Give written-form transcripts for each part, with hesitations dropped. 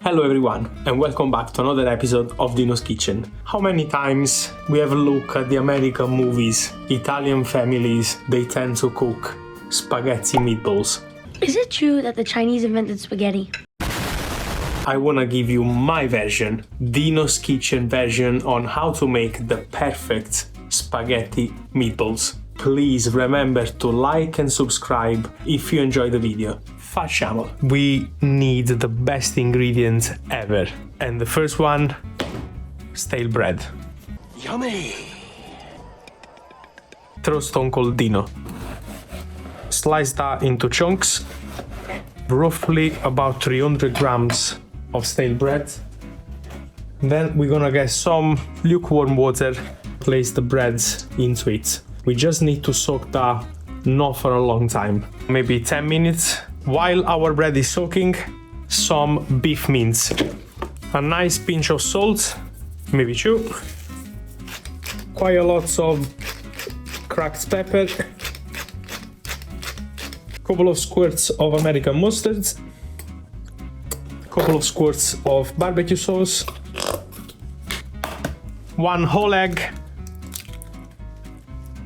Hello everyone and welcome back to another episode of Dino's Kitchen. How many times we have a look at the American movies, Italian families, they tend to cook spaghetti meatballs. Is it true that the Chinese invented spaghetti? I wanna give you my version, Dino's Kitchen version on how to make the perfect spaghetti meatballs. Please remember to like and subscribe if you enjoy the video. Facciamo! We need the best ingredients ever. And the first one, stale bread. Yummy! Throw Stone Cold Dino. Slice that into chunks. Roughly about 300 grams of stale bread. Then we're gonna get some lukewarm water. Place the breads into it. We just need to soak that not for a long time, maybe 10 minutes. While our bread is soaking, some beef mince. A nice pinch of salt, maybe 2. Quite a lot of cracked pepper. Couple of squirts of American mustard. Couple of squirts of barbecue sauce. 1 whole egg.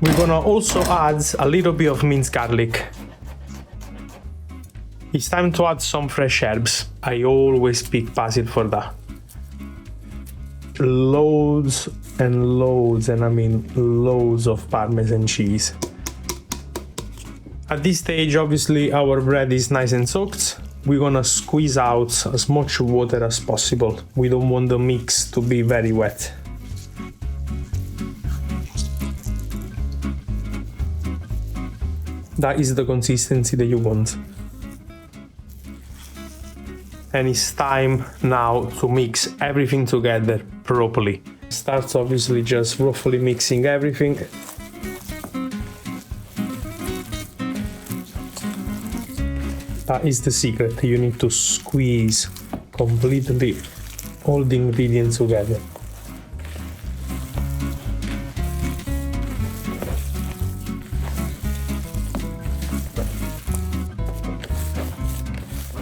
We're gonna also add a little bit of minced garlic. It's time to add some fresh herbs. I always pick basil for that. Loads and loads, and I mean loads of Parmesan cheese. At this stage, obviously, our bread is nice and soaked. We're gonna squeeze out as much water as possible. We don't want the mix to be very wet. That is the consistency that you want. And it's time now to mix everything together properly. Start obviously just roughly mixing everything. That is the secret. You need to squeeze completely all the ingredients together.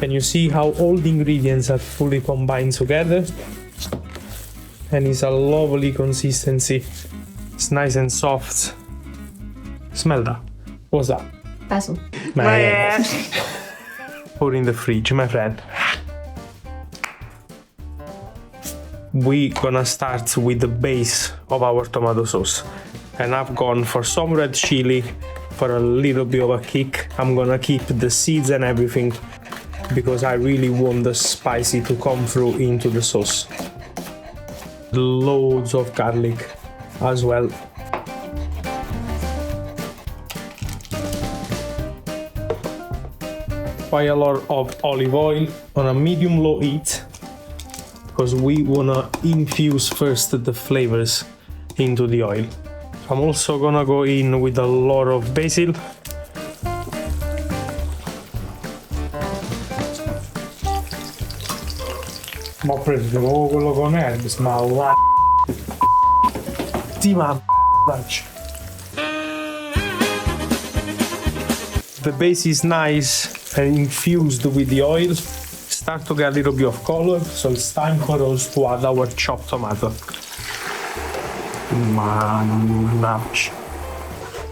And you see how all the ingredients are fully combined together, and it's a lovely consistency. It's nice and soft. Smell that. What's that? Basil. Put in the fridge, my friend. We're gonna start with the base of our tomato sauce, and I've gone for some red chili for a little bit of a kick. I'm gonna keep the seeds and everything because I really want the spicy to come through into the sauce. Loads of garlic as well. Quite a lot of olive oil on a medium-low heat because we wanna infuse first the flavors into the oil. I'm also gonna go in with a lot of basil. Ma ho preso quello con herbs, ma la The base is nice and infused with the oil. Start to get a little bit of color, so it's time for us to add our chopped tomato.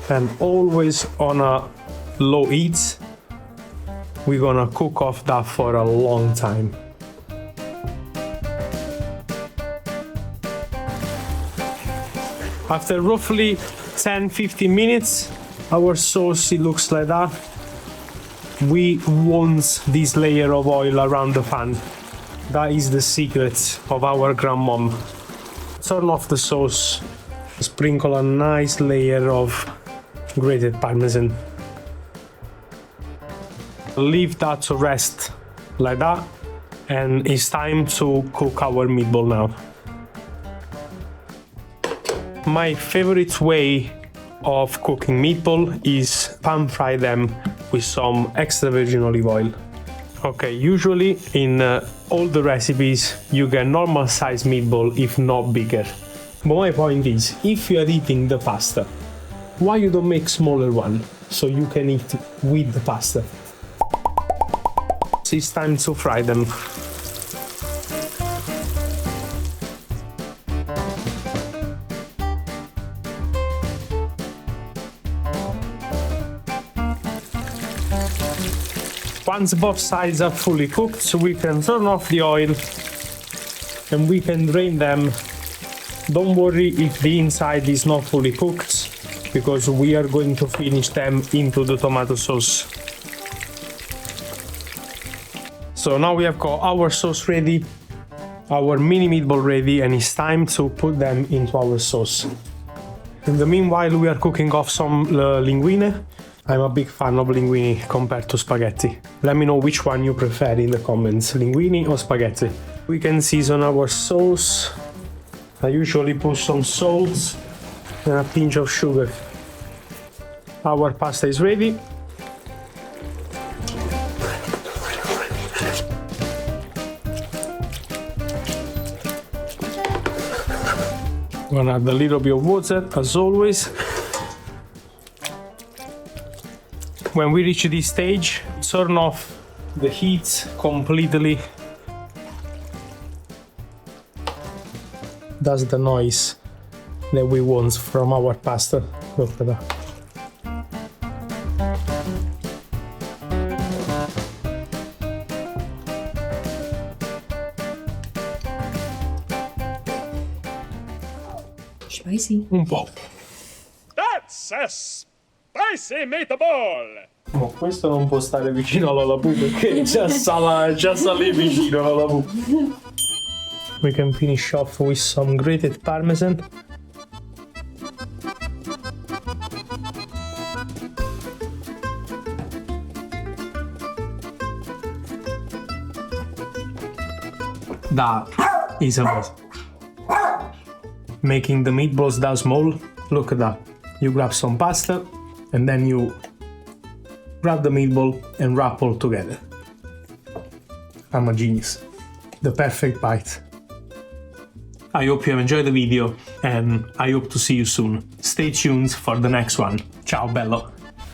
And always on a low heat. We're gonna cook off that for a long time. After roughly 10-15 minutes, our sauce, it looks like that. We want this layer of oil around the pan. That is the secret of our grandmom. Turn off the sauce, sprinkle a nice layer of grated Parmesan. Leave that to rest like that, and it's time to cook our meatball now. My favorite way of cooking meatball is pan fry them with some extra virgin olive oil. Okay, usually in all the recipes you get normal size meatball, if not bigger. But my point is, if you are eating the pasta, why you don't make smaller one so you can eat with the pasta? It's time to fry them. Once both sides are fully cooked, so we can turn off the oil and we can drain them. Don't worry if the inside is not fully cooked, because we are going to finish them into the tomato sauce. So now we have got our sauce ready, our mini meatball ready, and it's time to put them into our sauce. In the meanwhile, we are cooking off some linguine. I'm a big fan of linguine compared to spaghetti. Let me know which one you prefer in the comments, linguine or spaghetti. We can season our sauce. I usually put some salt and a pinch of sugar. Our pasta is ready. I'm gonna add a little bit of water, as always. When we reach this stage, turn off the heat completely. That's the noise that we want from our pasta. Look at that. Spicy. Un po'. That's a spicy meatball! Oh, questo non può stare vicino alla lavù perché già sta lì vicino alla lavù. We can finish off with some grated Parmesan. That is amazing. Making the meatballs that small, look at that. You grab some pasta and then you grab the meatball and wrap all together. I'm a genius. The perfect bite. I hope you have enjoyed the video and I hope to see you soon. Stay tuned for the next one. Ciao bello!